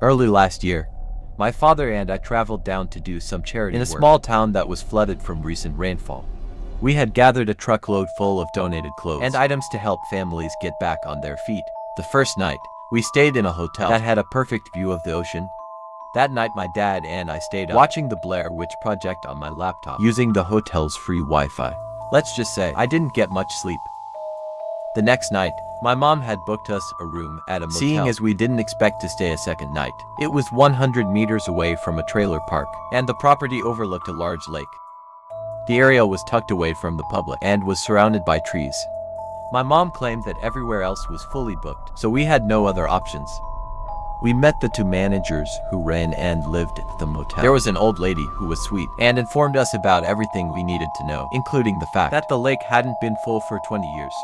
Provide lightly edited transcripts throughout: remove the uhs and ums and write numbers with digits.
Early last year, my father and I traveled down to do some charity work in a small town that was flooded from recent rainfall. We had gathered a truckload full of donated clothes and items to help families get back on their feet. The first night, we stayed in a hotel that had a perfect view of the ocean. That night my dad and I stayed up watching the Blair Witch Project on my laptop using the hotel's free Wi-Fi. Let's just say I didn't get much sleep. The next night, my mom had booked us a room at a motel. Seeing as we didn't expect to stay a second night, it was 100 meters away from a trailer park, and the property overlooked a large lake. The area was tucked away from the public and was surrounded by trees. My mom claimed that everywhere else was fully booked, so we had no other options. We met the two managers who ran and lived at the motel. There was an old lady who was sweet and informed us about everything we needed to know, including the fact that the lake hadn't been full for 20 years.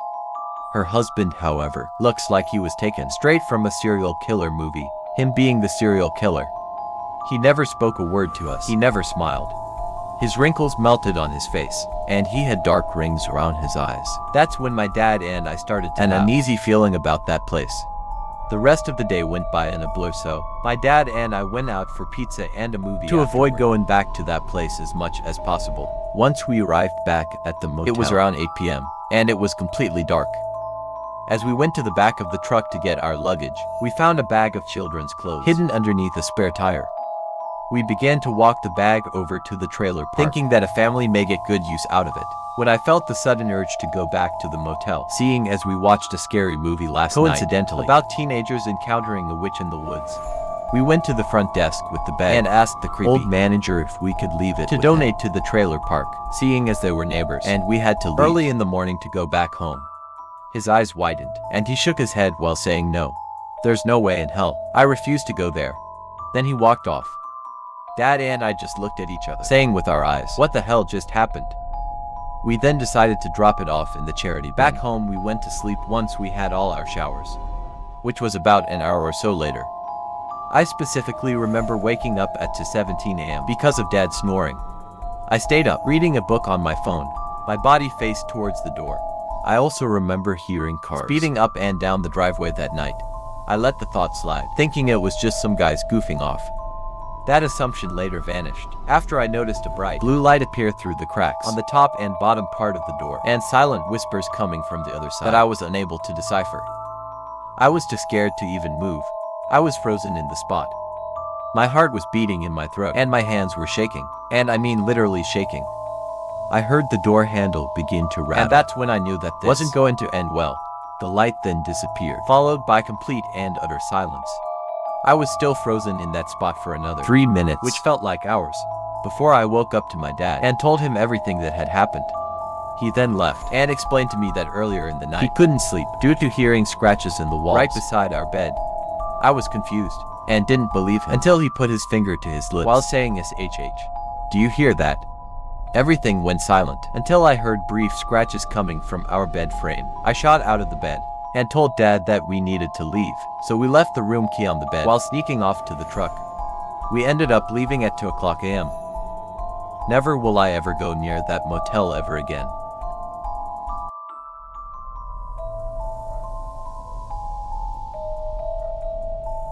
Her husband, however, looks like he was taken straight from a serial killer movie, him being the serial killer. He never spoke a word to us. He never smiled. His wrinkles melted on his face, and he had dark rings around his eyes. That's when my dad and I started to have an uneasy feeling about that place. The rest of the day went by in a blur, so my dad and I went out for pizza and a movie to avoid going back to that place as much as possible. Once we arrived back at the motel, it was around 8 p.m., and it was completely dark. As we went to the back of the truck to get our luggage, we found a bag of children's clothes hidden underneath a spare tire. We began to walk the bag over to the trailer park, thinking that a family may get good use out of it, when I felt the sudden urge to go back to the motel, seeing as we watched a scary movie last night, coincidentally, about teenagers encountering a witch in the woods. We went to the front desk with the bag and asked the creepy old manager if we could leave it to donate to the trailer park, seeing as they were neighbors, and we had to leave early in the morning to go back home. His eyes widened, and he shook his head while saying no. There's no way in hell. I refused to go there. Then he walked off. Dad and I just looked at each other, saying with our eyes, what the hell just happened? We then decided to drop it off in the charity bin. Back home, we went to sleep once we had all our showers, which was about an hour or so later. I specifically remember waking up at 2:17 a.m. because of Dad snoring. I stayed up, reading a book on my phone, my body faced towards the door. I also remember hearing cars speeding up and down the driveway that night. I let the thought slide, thinking it was just some guys goofing off. That assumption later vanished, after I noticed a bright blue light appear through the cracks on the top and bottom part of the door, and silent whispers coming from the other side that I was unable to decipher. I was too scared to even move. I was frozen in the spot. My heart was beating in my throat, and my hands were shaking, and I mean literally shaking. I heard the door handle begin to rattle, and that's when I knew that this wasn't going to end well. The light then disappeared, followed by complete and utter silence. I was still frozen in that spot for another 3 minutes, which felt like hours, before I woke up to my dad and told him everything that had happened. He then left and explained to me that earlier in the night, he couldn't sleep due to hearing scratches in the walls right beside our bed. I was confused and didn't believe him until he put his finger to his lips while saying SHH. Do you hear that? Everything went silent until I heard brief scratches coming from our bed frame. I shot out of the bed and told Dad that we needed to leave, so we left the room key on the bed while sneaking off to the truck. We ended up leaving at 2:00 a.m. Never will I ever go near that motel ever again.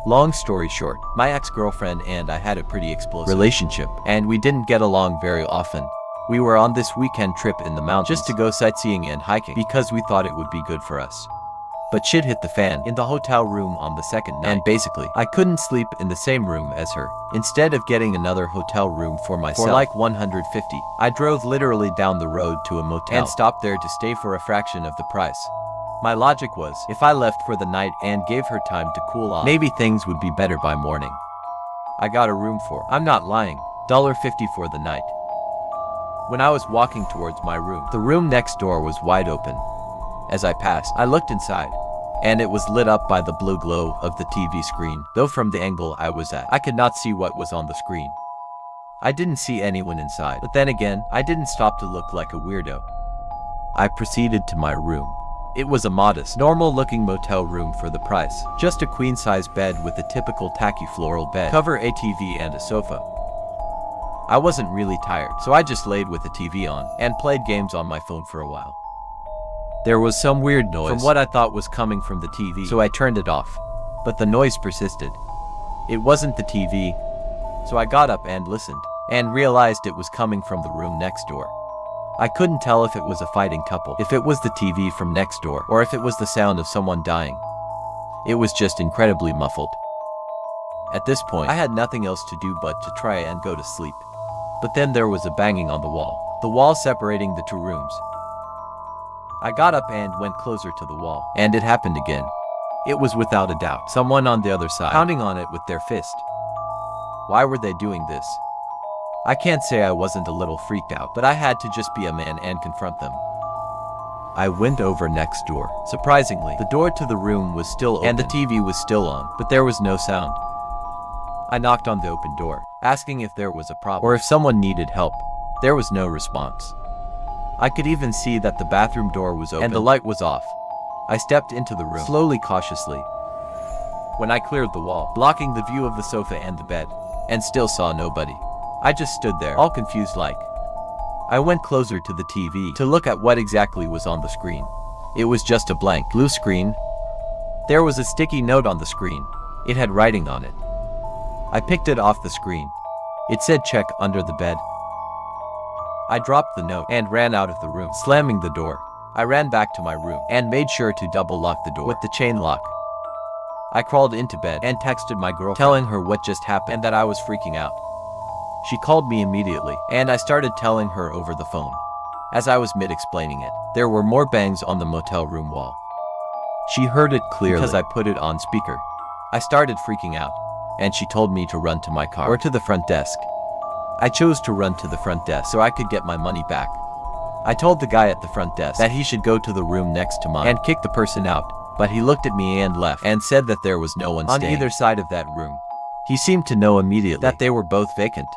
Long story short, my ex-girlfriend and I had a pretty explosive relationship, and we didn't get along very often. We were on this weekend trip in the mountains just to go sightseeing and hiking because we thought it would be good for us. But shit hit the fan in the hotel room on the second night, and basically, I couldn't sleep in the same room as her. Instead of getting another hotel room for myself for like $150, I drove literally down the road to a motel and stopped there to stay for a fraction of the price. My logic was, if I left for the night and gave her time to cool off, maybe things would be better by morning. I got a room for, I'm not lying, $1.50 for the night. When I was walking towards my room, the room next door was wide open. As I passed, I looked inside, and it was lit up by the blue glow of the TV screen, though from the angle I was at, I could not see what was on the screen. I didn't see anyone inside, but then again, I didn't stop to look like a weirdo. I proceeded to my room. It was a modest, normal-looking motel room for the price. Just a queen-size bed with a typical tacky floral bed cover, a TV, and a sofa. I wasn't really tired, so I just laid with the TV on and played games on my phone for a while. There was some weird noise from what I thought was coming from the TV, so I turned it off. But the noise persisted. It wasn't the TV. So I got up and listened, and realized it was coming from the room next door. I couldn't tell if it was a fighting couple, if it was the TV from next door, or if it was the sound of someone dying. It was just incredibly muffled. At this point, I had nothing else to do but to try and go to sleep. But then there was a banging on the wall separating the two rooms. I got up and went closer to the wall, and it happened again. It was without a doubt someone on the other side, pounding on it with their fist. Why were they doing this? I can't say I wasn't a little freaked out, but I had to just be a man and confront them. I went over next door. Surprisingly, the door to the room was still open, and the TV was still on, but there was no sound. I knocked on the open door, asking if there was a problem, or if someone needed help. There was no response. I could even see that the bathroom door was open, and the light was off. I stepped into the room, slowly, cautiously. When I cleared the wall, blocking the view of the sofa and the bed, and still saw nobody, I just stood there, all confused like. I went closer to the TV to look at what exactly was on the screen. It was just a blank blue screen. There was a sticky note on the screen. It had writing on it. I picked it off the screen. It said check under the bed. I dropped the note and ran out of the room, slamming the door. I ran back to my room and made sure to double lock the door with the chain lock. I crawled into bed and texted my girlfriend, telling her what just happened and that I was freaking out. She called me immediately, and I started telling her over the phone. As I was mid-explaining it, there were more bangs on the motel room wall. She heard it clearly because I put it on speaker. I started freaking out, and she told me to run to my car or to the front desk. I chose to run to the front desk so I could get my money back. I told the guy at the front desk that he should go to the room next to mine and kick the person out, but he looked at me and left and said that there was no one on either side of that room. He seemed to know immediately that they were both vacant.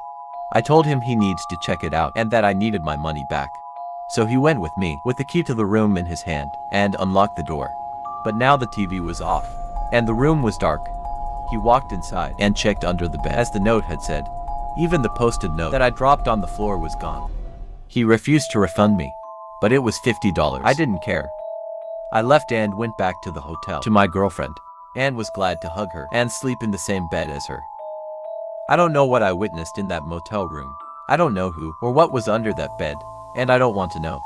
I told him he needs to check it out and that I needed my money back. So he went with me, with the key to the room in his hand, and unlocked the door. But now the TV was off, and the room was dark. He walked inside and checked under the bed, as the note had said. Even the posted note that I dropped on the floor was gone. He refused to refund me, but it was $50. I didn't care. I left and went back to the hotel, to my girlfriend, and was glad to hug her and sleep in the same bed as her. I don't know what I witnessed in that motel room. I don't know who or what was under that bed, and I don't want to know.